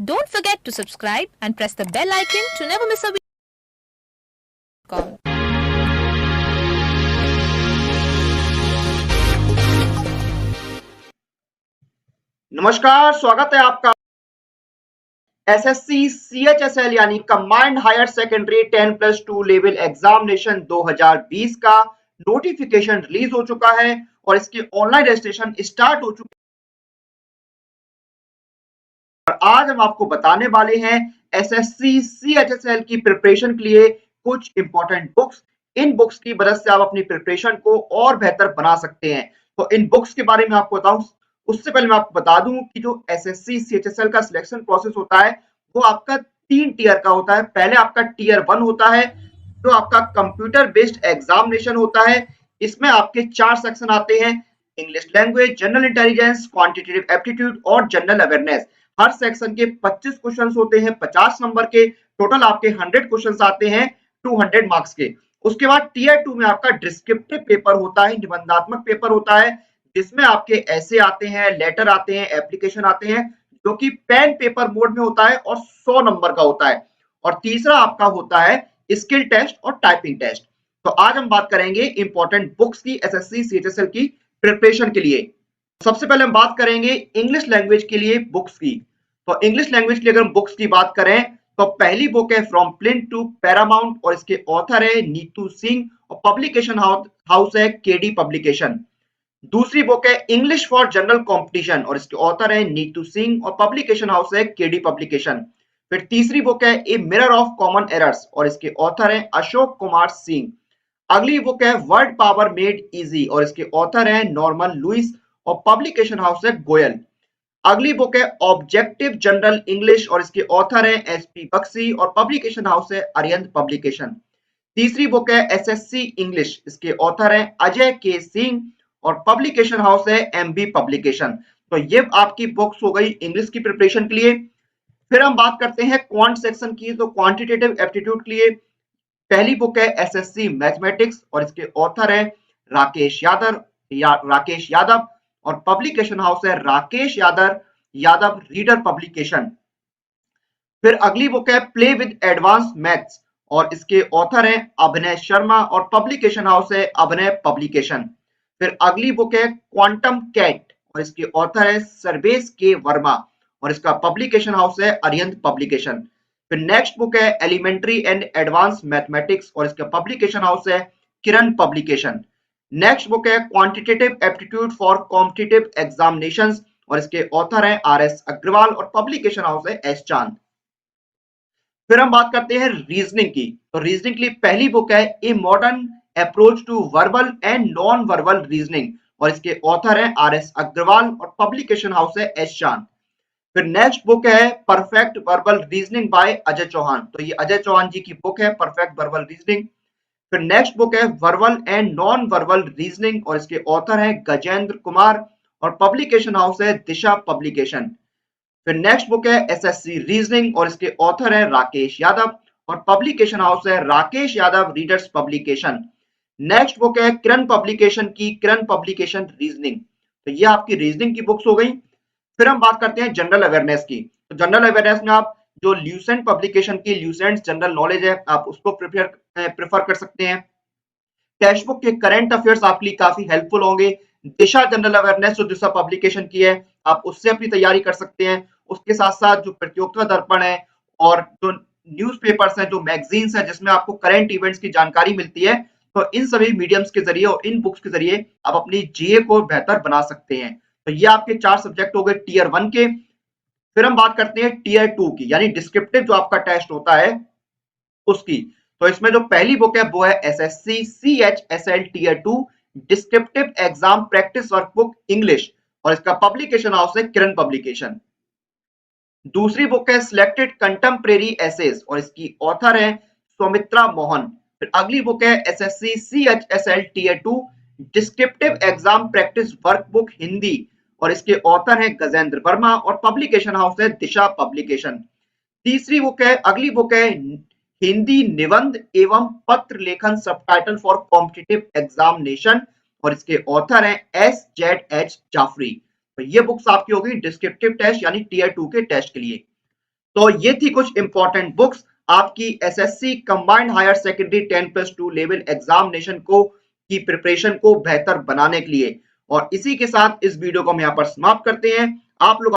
Don't forget to subscribe and press the bell icon to never miss a video. नमस्कार, स्वागत है आपका SSC CHSL यानी combined higher secondary 10+2 level examination 2020 का notification release हो चुका है और इसके ऑनलाइन रजिस्ट्रेशन स्टार्ट हो चुके हैं। और आज हम आपको बताने वाले हैं एसएससी सीएचएसएल की प्रिपरेशन के लिए कुछ इंपॉर्टेंट बुक्स। इन बुक्स की मदद से आप अपनी प्रिपरेशन को और बेहतर बना सकते हैं। तो इन बुक्स के बारे में आपको बताऊं, उससे पहले मैं आपको बता दूं कि जो एसएससी सीएचएसएल का सिलेक्शन प्रोसेस होता है वो आपका 3 टीयर का होता है। पहले आपका टीयर 1 होता है जो आपका कंप्यूटर बेस्ड एग्जामिनेशन होता है। इसमें आपके 4 सेक्शन आते हैं: English language, general intelligence, quantitative aptitude और जनरल अवेयरनेस। हर सेक्शन के 25 क्वेश्चंस होते हैं 50 नंबर के। टोटल आपके 100 क्वेश्चंस आते हैं 200 मार्क्स के। उसके बाद टीयर 2 में आपका डिस्क्रिप्टिव पेपर होता है, निबंधात्मक पेपर होता है, जिसमें आपके ऐसे आते हैं, लेटर आते हैं, एप्लीकेशन आते हैं, जो कि पेन पेपर मोड में होता है और 100 नंबर का होता है। और तीसरा आपका होता है स्किल टेस्ट और टाइपिंग टेस्ट। तो आज हम बात करेंगे इंपॉर्टेंट बुक्स की एसएससी सीएचएसएल की प्रिपरेशन के लिए। सबसे पहले हम बात करेंगे इंग्लिश लैंग्वेज के लिए बुक्स की। तो इंग्लिश लैंग्वेज के लिए अगर हम बुक्स की बात करें तो पहली बुक है फ्रॉम प्लिंथ टू पैरामाउंट और इसके ऑथर है नीतू सिंह और पब्लिकेशन हाउस है केडी पब्लिकेशन। दूसरी बुक है इंग्लिश फॉर जनरल कंपटीशन और इसके ऑथर है नीतू सिंह और पब्लिकेशन हाउस है केडी पब्लिकेशन। फिर तीसरी बुक है a mirror of common errors और इसके ऑथर है अशोक कुमार सिंह। अगली बुक है वर्ड पावर मेड इजी और इसके ऑथर है नॉर्मन लुइस और पब्लिकेशन हाउस है गोयल। अगली बुक है ऑब्जेक्टिव जनरल इंग्लिश और इसके ऑथर है एसपी बक्सी और पब्लिकेशन हाउस है अरिहंत पब्लिकेशन। तीसरी बुक है एसएससी इंग्लिश, इसके ऑथर है अजय के सिंह और पब्लिकेशन हाउस है एमबी पब्लिकेशन। तो ये आपकी बुक्स हो गई इंग्लिश की प्रिपरेशन के लिए। फिर हम बात करते हैं क्वांट सेक्शन की। तो क्वांटिटेटिव एप्टीट्यूड के लिए पहली बुक है एसएससी मैथमेटिक्स और इसके ऑथर है राकेश यादव और पब्लिकेशन हाउस है राकेश यादव रीडर पब्लिकेशन। फिर अगली बुक है प्ले विद एडवांस मैथ्स और इसके ऑथर हैं अभिनय शर्मा और पब्लिकेशन हाउस है अभिनय पब्लिकेशन। फिर अगली बुक है क्वांटम कैट और इसके ऑथर है सर्वेश के वर्मा और इसका पब्लिकेशन हाउस है अरिहंत पब्लिकेशन। फिर नेक्स्ट बुक है एलिमेंट्री एंड एडवांस मैथमेटिक्स और इसका पब्लिकेशन हाउस है किरण पब्लिकेशन। नेक्स्ट बुक है quantitative aptitude for competitive examinations और इसके ऑथर हैं आरएस अग्रवाल और पब्लिकेशन हाउस है एस चांद। फिर हम बात करते हैं रीजनिंग की। तो रीजनिंग के लिए पहली बुक है a modern approach to verbal and non verbal reasoning और इसके ऑथर हैं आरएस अग्रवाल और पब्लिकेशन हाउस है एस चांद। फिर नेक्स्ट बुक है perfect verbal reasoning by Ajay Chauhan. तो ये अजय चौहान जी की बुक है परफेक्ट वर्बल रीजनिंग। फिर नेक्स्ट बुक है verbal and non verbal reasoning और इसके ऑथर हैं गजेंद्र कुमार और पब्लिकेशन हाउस है दिशा पब्लिकेशन। फिर नेक्स्ट बुक है एसएससी रीजनिंग और इसके ऑथर है राकेश यादव और पब्लिकेशन हाउस है Rakesh Yadav readers publication. Next book है किरण पब्लिकेशन की किरण पब्लिकेशन रीजनिंग। तो ये आपकी रीजनिंग की बुक्स हो गई। फिर हम बात करते हैं जनरल अवेयरनेस की। तो जनरल अवेयरनेस में आप जो ल्यूसेंट पब्लिकेशन की ल्यूसेंट जनरल नॉलेज है आप उसको प्रेफर कर सकते हैं। टेक्स्ट बुक के करंट अफेयर्स आपके लिए काफी हेल्पफुल होंगे। दिशा जनरल अवेयरनेस जो दिशा पब्लिकेशन की है आप उससे अपनी तैयारी कर सकते हैं। उसके साथ साथ जो प्रतियोगिता दर्पण है और जो न्यूज़पेपर्स हैं, जो मैगजीन्स हैं जिसमें आपको करंट इवेंट्स की जानकारी मिलती है, तो इन सभी मीडियम्स के जरिए और इन बुक्स के जरिए आप अपनी जीए को बेहतर बना सकते हैं। तो ये आपके 4 सब्जेक्ट हो गए टीयर 1 के। फिर हम बात करते हैं टीयर 2 की, यानी डिस्क्रिप्टिव जो आपका टेस्ट होता है उसकी। तो इसमें जो पहली बुक है वो है SSC CHSL tier 2 descriptive exam practice workbook English और इसका पब्लिकेशन हाउस है किरण पब्लिकेशन। दूसरी बुक है सिलेक्टेड कंटेम्परेरी एसेस और इसकी ऑथर है सौमित्रा मोहन। फिर अगली बुक है SSC CHSL tier 2 descriptive exam practice workbook Hindi और इसके ऑथर है गजेंद्र वर्मा और पब्लिकेशन हाउस है दिशा पब्लिकेशन। तीसरी बुक है अगली बुक है हिंदी निबंध एवं पत्र लेखन सबटाइटल फॉर कॉम्पिटिटिव एग्जामिनेशन और इसके ऑथर हैं SZH जाफरी। तो ये बुक्स आपकी होगी डिस्क्रिप्टिव टेस्ट यानी टीयर 2 के टेस्ट के लिए। तो ये थी कुछ इंपॉर्टेंट बुक्स आपकी SSC combined higher secondary 10+2 level examination को की प्रिपरेशन को बेहतर बनाने के लिए। और इसी के साथ इस वीडियो को हम यहाँ पर समाप्त करते हैं। आप लोग